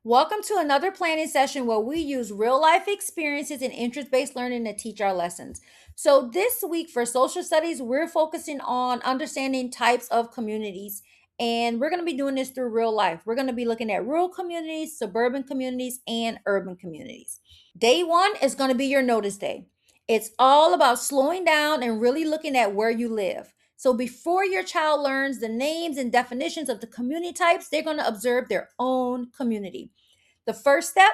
Welcome to another planning session where we use real life experiences and interest based learning to teach our lessons. So, this week for social studies, we're focusing on understanding types of communities, and we're going to be doing this through real life. We're going to be looking at rural communities, suburban communities, and urban communities. Day one is going to be your notice day. It's all about slowing down and really looking at where you live. So before your child learns the names and definitions of the community types, they're going to observe their own community. The first step,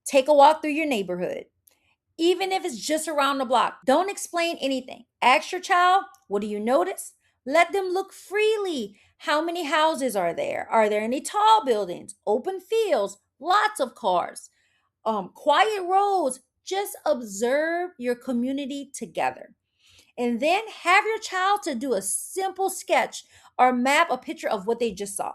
take a walk through your neighborhood. Even if it's just around the block, don't explain anything. Ask your child, what do you notice? Let them look freely. How many houses are there? Are there any tall buildings, open fields, lots of cars? Quiet roads. Just observe your community together. And then have your child to do a simple sketch or map a picture of what they just saw.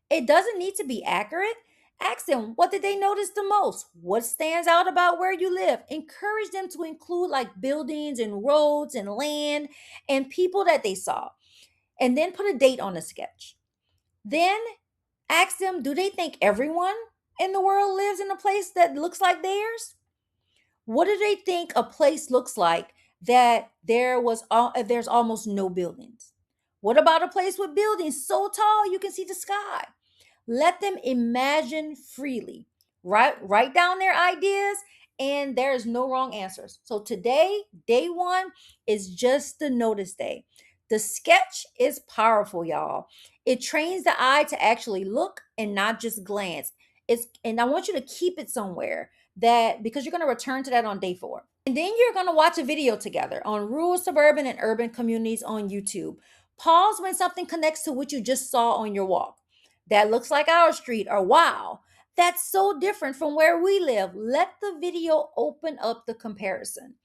It doesn't need to be accurate. Ask them, what did they notice the most? What stands out about where you live? Encourage them to include like buildings and roads and land and people that they saw. And then put a date on the sketch. Then ask them, do they think everyone in the world lives in a place that looks like theirs? What do they think a place looks like that there's almost no buildings? What about a place with buildings so tall you can see the sky? Let them imagine freely. Write down their ideas, and there's no wrong answers. So today, day one, is just the notice day. The sketch is powerful, y'all. It trains the eye to actually look and not just glance. And I want you to keep it somewhere that because you're going to return to that on day four. And then you're going to watch a video together on rural, suburban, and urban communities on YouTube. Pause when something connects to what you just saw on your walk. That looks like our street, or wow, that's so different from where we live. Let the video open up the comparison.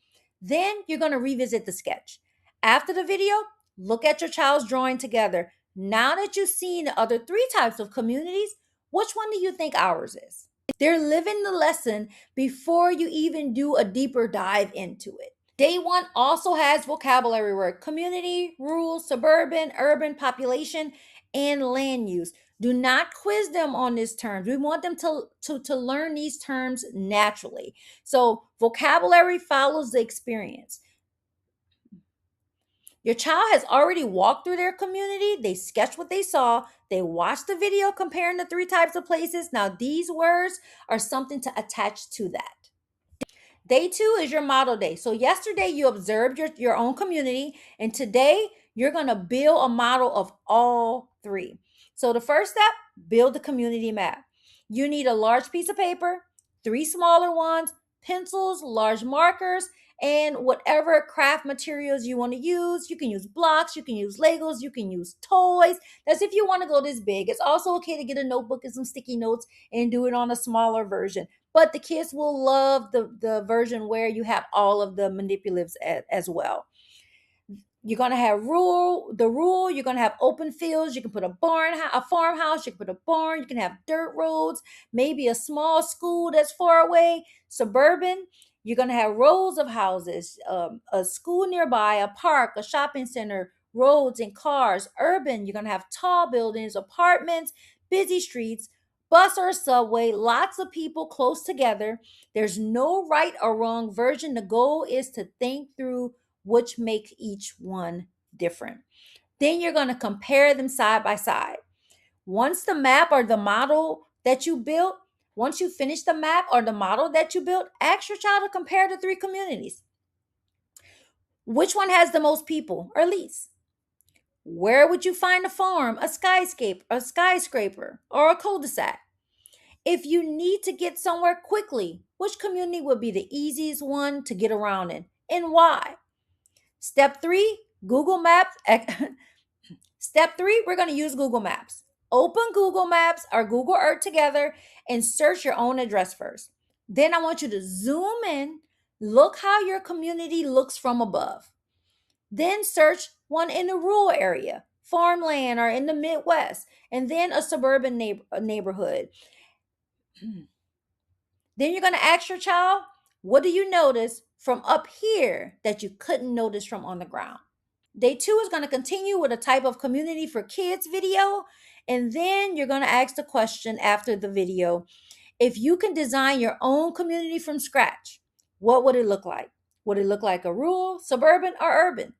Then you're going to revisit the sketch. After the video, look at your child's drawing together. Now that you've seen the other three types of communities, which one do you think ours is? They're living the lesson before you even do a deeper dive into it. Day one also has vocabulary work: community, rural, suburban, urban population, and land use. Do not quiz them on these terms. We want them to learn these terms naturally. So, vocabulary follows the experience. Your child has already walked through their community. They sketched what they saw. They watched the video comparing the three types of places. Now, these words are something to attach to that. Day two is your model day. So, yesterday you observed your own community, and today you're going to build a model of all three. So, the first step, build the community map. You need a large piece of paper, three smaller ones, pencils, large markers, and whatever craft materials you want to use. You can use blocks, you can use Legos, you can use toys. That's if you want to go this big. It's also okay to get a notebook and some sticky notes and do it on a smaller version. But the kids will love the version where you have all of the manipulatives as well. You're gonna have rural. You're gonna have open fields. You can put a farmhouse. You can put a barn. You can have dirt roads. Maybe a small school that's far away. Suburban. You're gonna have rows of houses, a school nearby, a park, a shopping center, roads and cars. Urban. You're gonna have tall buildings, apartments, busy streets, bus or subway, lots of people close together. There's no right or wrong version. The goal is to think through which make each one different. Then you're going to compare them side by side. Once the map or the model that you built, once you finish the map or the model that you built, ask your child to compare the three communities. Which one has the most people or least? Where would you find a farm, a skyscraper, or a cul-de-sac? If you need to get somewhere quickly, which community would be the easiest one to get around in, and why? Step three, Google Maps. Step three, we're going to use Google Maps. Open Google Maps or Google Earth together and search your own address first. Then I want you to zoom in, look how your community looks from above. Then search one in a rural area, farmland, or in the Midwest, and then a suburban neighborhood. Then you're going to ask your child, what do you notice from up here that you couldn't notice from on the ground? Day 2 is going to continue with a type of community for kids video. And then you're going to ask the question after the video, if you can design your own community from scratch, what would it look like? Would it look like a rural, suburban, or urban?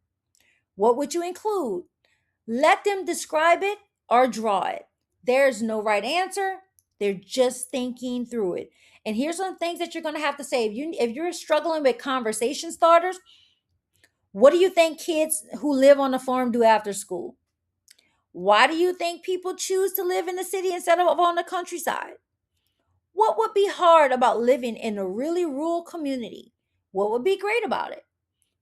What would you include? Let them describe it or draw it. There's no right answer. They're just thinking through it. And here's some things that you're going to have to say. If you're struggling with conversation starters, what do you think kids who live on the farm do after school? Why do you think people choose to live in the city instead of on the countryside? What would be hard about living in a really rural community? What would be great about it?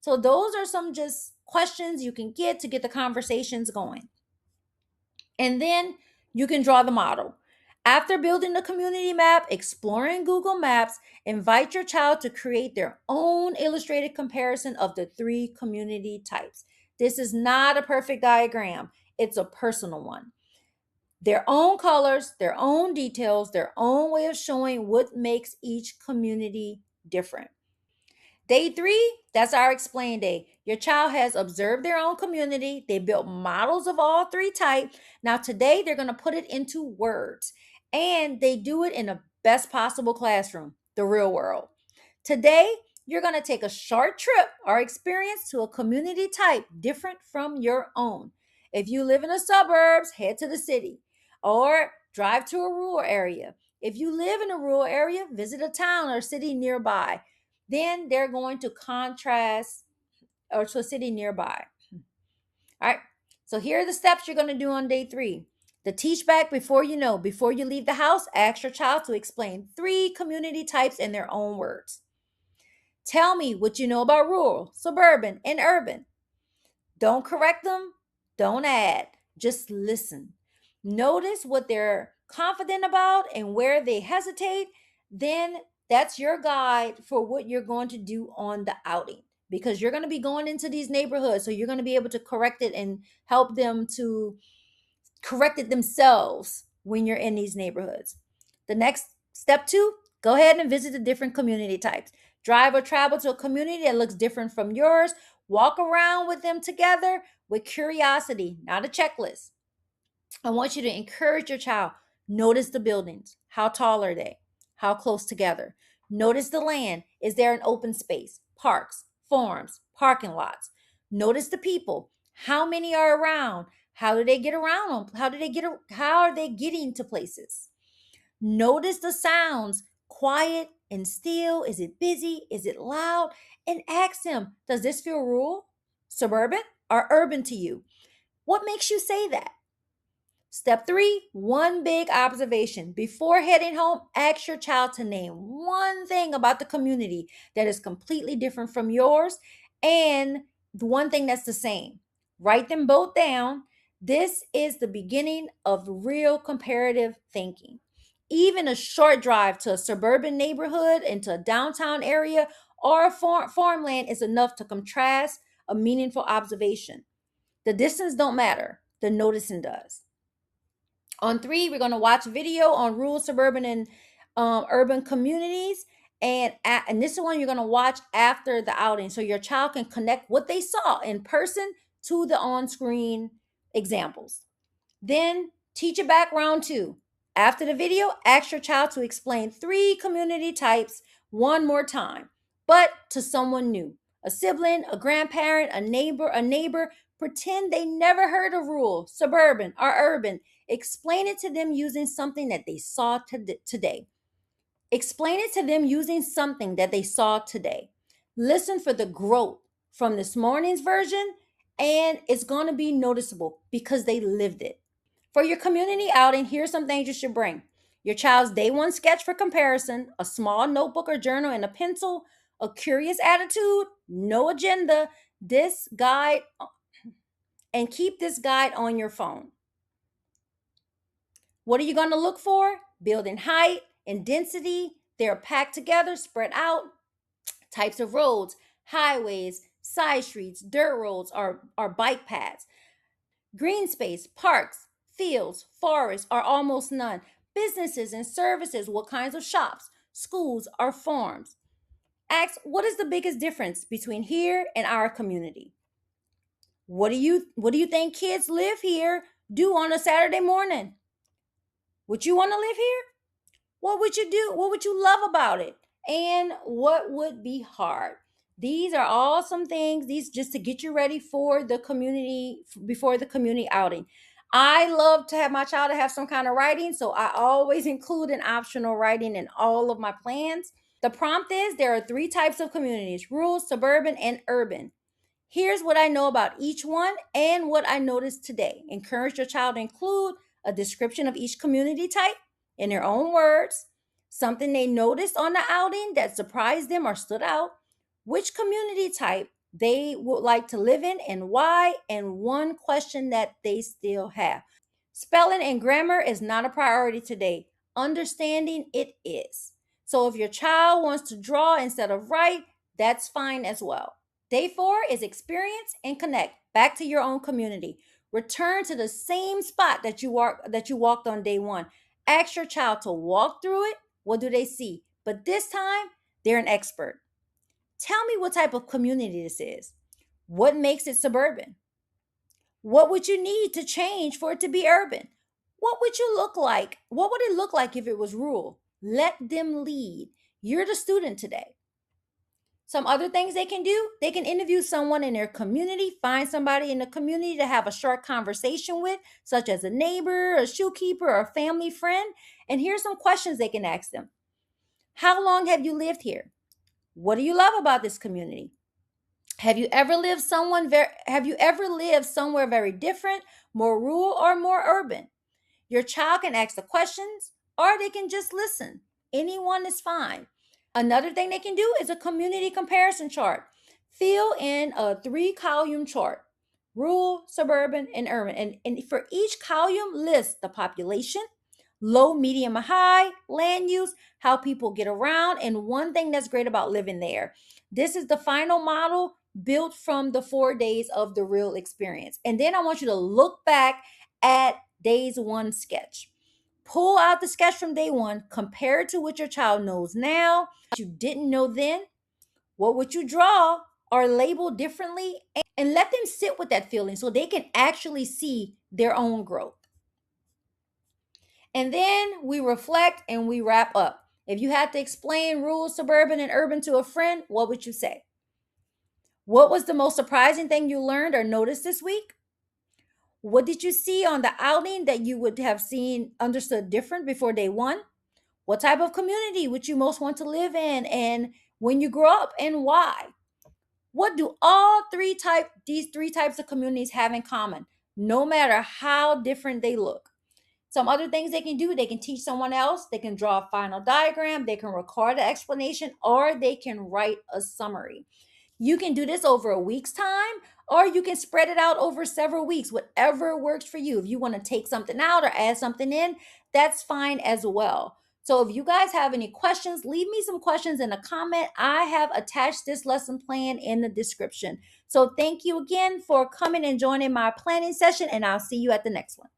So those are some just questions you can get to get the conversations going. And then you can draw the model. After building the community map, exploring Google Maps, invite your child to create their own illustrated comparison of the three community types. This is not a perfect diagram, it's a personal one. Their own colors, their own details, their own way of showing what makes each community different. Day 3, that's our explain day. Your child has observed their own community. They built models of all three types. Now, today, they're going to put it into words, and they do it in the best possible classroom, the real world. Today, you're going to take a short trip or experience to a community type different from your own. If you live in the suburbs, head to the city or drive to a rural area. If you live in a rural area, visit a town or city nearby. Then they're going to contrast or to a city nearby. All right. So here are the steps you're going to do on day 3. The teach back before you know. Before you leave the house, ask your child to explain 3 community types in their own words. Tell me what you know about rural, suburban, and urban. Don't correct them. Don't add. Just listen. Notice what they're confident about and where they hesitate. Then that's your guide for what you're going to do on the outing, because you're going to be going into these neighborhoods. So you're going to be able to correct it and help them to correct it themselves when you're in these neighborhoods. The next step 2, go ahead and visit the different community types. Drive or travel to a community that looks different from yours. Walk around with them together with curiosity, not a checklist. I want you to encourage your child. Notice the buildings. How tall are they? How close together? Notice the land. Is there an open space? Parks, farms, parking lots. Notice the people. How many are around? How do they get around? How are they getting to places? Notice the sounds. Quiet and still. Is it busy? Is it loud? And ask them, does this feel rural, suburban, or urban to you? What makes you say that? Step 3, one big observation. Before heading home, ask your child to name one thing about the community that is completely different from yours and the one thing that's the same. Write them both down. This is the beginning of real comparative thinking. Even a short drive to a suburban neighborhood into a downtown area or a farmland is enough to contrast a meaningful observation. The distance don't matter. The noticing does. On 3, we're going to watch video on rural, suburban, and urban communities. And this is one you're going to watch after the outing so your child can connect what they saw in person to the on-screen examples. Then teach it back round 2. After the video, ask your child to explain 3 community types one more time, but to someone new. A sibling, a grandparent, a neighbor. Pretend they never heard of rural, suburban, or urban. Explain it to them using something that they saw today. Explain it to them using something that they saw today. Listen for the growth from this morning's version, and it's going to be noticeable because they lived it. For your community outing, here's some things you should bring. Your child's day 1 sketch for comparison, a small notebook or journal and a pencil, a curious attitude, no agenda, this guide, and keep this guide on your phone. What are you going to look for? Building height and density. They're packed together, spread out. Types of roads, highways, side streets, dirt roads, or bike paths. Green space, parks, fields, forests are almost none. Businesses and services, what kinds of shops, schools, or farms. Ask, what is the biggest difference between here and our community? What do you think kids live here do on a Saturday morning? Would you want to live here? What would you do? What would you love about it? And what would be hard? These are all some things, these just to get you ready for the community, before the community outing. I love to have my child to have some kind of writing, so I always include an optional writing in all of my plans. The prompt is there are three types of communities: rural, suburban, and urban. Here's what I know about each one and what I noticed today. Encourage your child to include a description of each community type in their own words, something they noticed on the outing that surprised them or stood out, which community type they would like to live in and why, and one question that they still have. Spelling and grammar is not a priority today. Understanding it is. So if your child wants to draw instead of write, that's fine as well. Day 4 is experience and connect. Back to your own community. Return to the same spot that you walked on day 1. Ask your child to walk through it. What do they see? But this time, they're an expert. Tell me what type of community this is. What makes it suburban? What would you need to change for it to be urban? What would you look like? What would it look like if it was rural? Let them lead. You're the student today. Some other things they can do: they can interview someone in their community, find somebody in the community to have a short conversation with, such as a neighbor, a shoe keeper, or a family friend. And here's some questions they can ask them. How long have you lived here? What do you love about this community? Have you ever lived somewhere very different, more rural or more urban? Your child can ask the questions or they can just listen. Anyone is fine. Another thing they can do is a community comparison chart. Fill in a 3-column chart: rural, suburban, and urban. And for each column, list the population, low, medium, high, land use, how people get around, and one thing that's great about living there. This is the final model built from the 4 days of the real experience. And then I want you to look back at day's 1 sketch. Pull out the sketch from day 1, compare it to what your child knows now, what you didn't know then. What would you draw or label differently? And let them sit with that feeling so they can actually see their own growth. And then we reflect and we wrap up. If you had to explain rural, suburban, and urban to a friend, what would you say? What was the most surprising thing you learned or noticed this week? What did you see on the outing that you would have understood different before day 1? What type of community would you most want to live in, and when you grow up, and why? What do these three types of communities have in common, no matter how different they look? Some other things they can do: they can teach someone else, they can draw a final diagram, they can record an explanation, or they can write a summary. You can do this over a week's time, or you can spread it out over several weeks, whatever works for you. If you want to take something out or add something in, that's fine as well. So if you guys have any questions, leave me some questions in a comment. I have attached this lesson plan in the description. So thank you again for coming and joining my planning session, and I'll see you at the next one.